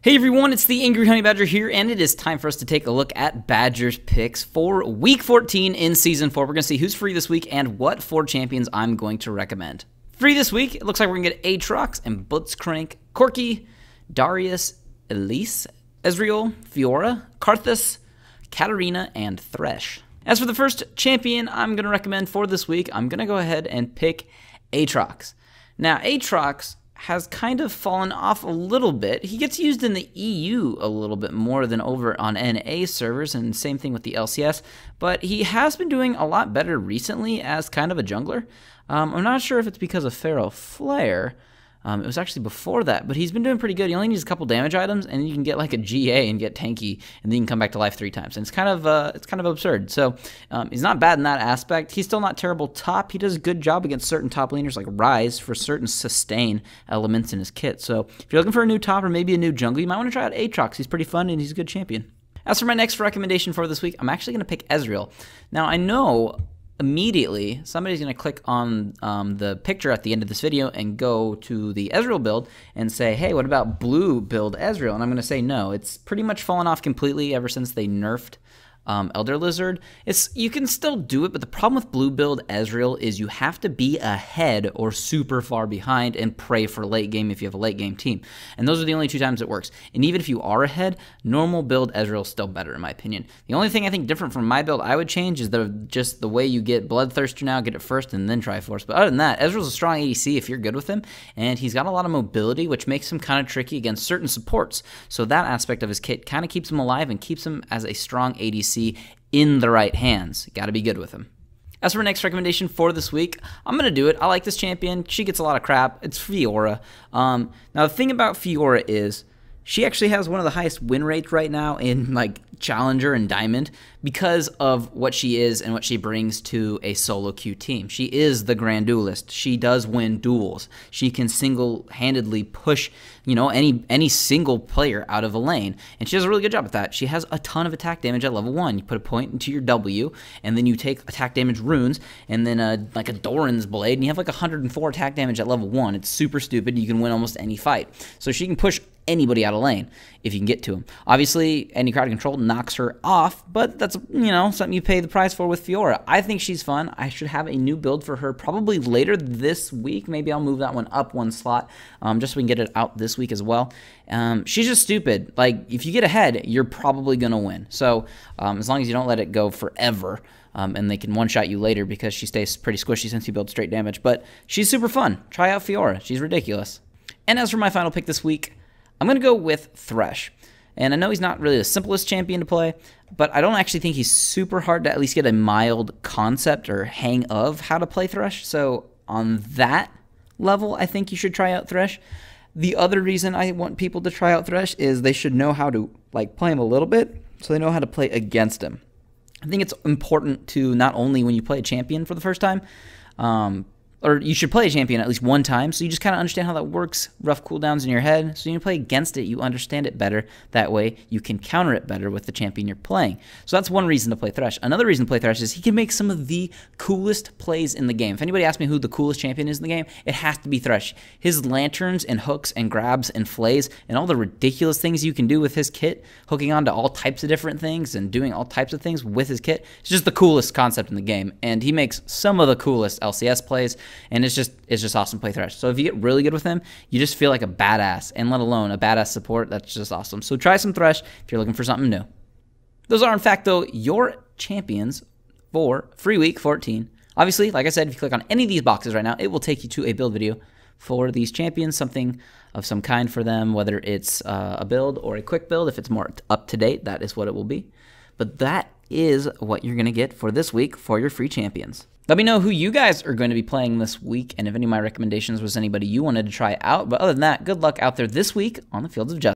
Hey everyone, it's the Angry Honey Badger here, and it is time for us to take a look at Badger's picks for Week 14 in Season 4. We're going to see who's free this week and what 4 champions I'm going to recommend. Free this week, it looks like we're going to get Aatrox and Blitzcrank, Corki, Darius, Elise, Ezreal, Fiora, Karthus, Katarina, and Thresh. As for the first champion I'm going to recommend for this week, I'm going to go ahead and pick Aatrox. Now, Aatrox has kind of fallen off a little bit. He gets used in the EU a little bit more than over on NA servers, and same thing with the LCS, but he has been doing a lot better recently as kind of a jungler. I'm not sure if it's because of Pharaoh Flare. It was actually before that, but he's been doing pretty good. He only needs a couple damage items, and you can get like a GA and get tanky, and then you can come back to life 3 times. And it's kind of absurd. So he's not bad in that aspect. He's still not terrible top. He does a good job against certain top laners like Ryze for certain sustain elements in his kit. So if you're looking for a new top or maybe a new jungle, you might want to try out Aatrox. He's pretty fun and he's a good champion. As for my next recommendation for this week, I'm actually going to pick Ezreal. Now I know immediately somebody's going to click on the picture at the end of this video and go to the Ezreal build and say, hey, what about blue build Ezreal? And I'm going to say no. It's pretty much fallen off completely ever since they nerfed Elder Lizard. You can still do it, but the problem with blue build Ezreal is you have to be ahead or super far behind and pray for late game if you have a late game team. And those are the only 2 times it works. And even if you are ahead, normal build Ezreal is still better in my opinion. The only thing I think different from my build I would change is just the way you get Bloodthirster now, get it first and then Triforce. But other than that, Ezreal's a strong ADC if you're good with him, and he's got a lot of mobility, which makes him kind of tricky against certain supports. So that aspect of his kit kind of keeps him alive and keeps him as a strong ADC in the right hands. Got to be good with him. As for my next recommendation for this week, I'm going to do it. I like this champion. She gets a lot of crap. It's Fiora. Now, the thing about Fiora is she actually has one of the highest win rates right now in like Challenger and Diamond because of what she is and what she brings to a solo queue team. She is the Grand Duelist. She does win duels. She can single-handedly push, any single player out of a lane, and she does a really good job at that. She has a ton of attack damage at level 1. You put a point into your W, and then you take attack damage runes, and then like a Doran's Blade, and you have like 104 attack damage at level 1. It's super stupid. You can win almost any fight. So she can push anybody out of lane if you can get to him. Obviously, any crowd control knocks her off, but that's, something you pay the price for with Fiora. I think she's fun. I should have a new build for her probably later this week. Maybe I'll move that one up 1 slot just so we can get it out this week as well. She's just stupid. Like, if you get ahead, you're probably going to win. So as long as you don't let it go forever, and they can one-shot you later because she stays pretty squishy since you build straight damage. But she's super fun. Try out Fiora. She's ridiculous. And as for my final pick this week, I'm going to go with Thresh. And I know he's not really the simplest champion to play, but I don't actually think he's super hard to at least get a mild concept or hang of how to play Thresh. So on that level, I think you should try out Thresh. The other reason I want people to try out Thresh is they should know how to play him a little bit so they know how to play against him. I think it's important to not only when you play a champion for the first time, or you should play a champion at least 1 time, so you just kind of understand how that works, rough cooldowns in your head. So when you play against it, you understand it better. That way, you can counter it better with the champion you're playing. So that's one reason to play Thresh. Another reason to play Thresh is he can make some of the coolest plays in the game. If anybody asks me who the coolest champion is in the game, it has to be Thresh. His lanterns and hooks and grabs and flays and all the ridiculous things you can do with his kit, hooking onto all types of different things and doing all types of things with his kit, it's just the coolest concept in the game. And he makes some of the coolest LCS plays. And it's just awesome to play Thresh. So if you get really good with him, you just feel like a badass, and let alone a badass support. That's just awesome. So try some Thresh if you're looking for something new. Those are, in fact, though, your champions for free week 14. Obviously, like I said, if you click on any of these boxes right now, it will take you to a build video for these champions, something of some kind for them, whether it's a build or a quick build. If it's more up to date, that is what it will be. But that is what you're going to get for this week for your free champions. Let me know who you guys are going to be playing this week, and if any of my recommendations was anybody you wanted to try out. But other than that, good luck out there this week on the Fields of Justice.